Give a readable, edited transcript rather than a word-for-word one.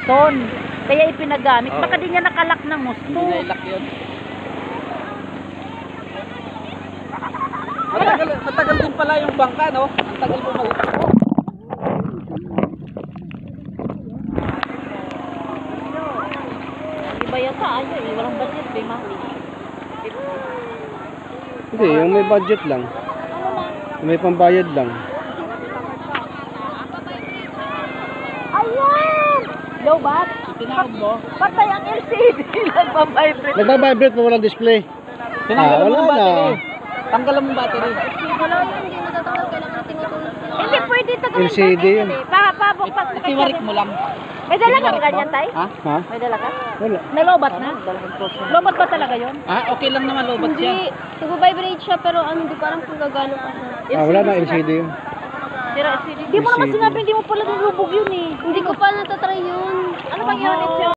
Son. Kaya ipinagamit. Baka di niya nakalak ng gusto. Hindi na ilak yun. Matagal din pala yung bangka, no? Ang tagal po mag-ito. Iba yata, ayaw eh. Walang budget, may mali. Hindi, yung may budget lang. Ano lang? Yung may pambayad lang. Ayan! Low bat? Tinawag mo? Patay ang LCD. Nagpa-vibrate. Nagbabibrate pa walang display. Tinanggalan mo wala ng battery. na. Tanggalan mo battery. Wala yun. Hindi natatawag. Kailangan tinutulog. Hindi pwede tagalin. LCD yun. Pabukpat. Itiwarik mo lang. May dala ka ganyan, tay? Ha? Ha? May dala ka? Wala. May lobat na? Lobat ba talaga yun? Ah, okay lang naman lobat siya. Hindi, nag-vibrate siya pero hindi ko alam kung gagano pa siya. Wala na LCD yun. Sira LCD. Hindi mo naman LCD. sinabi, hindi mo pala nilubog yun eh. Hindi ko pa natatry yun. Ano bang unit yun?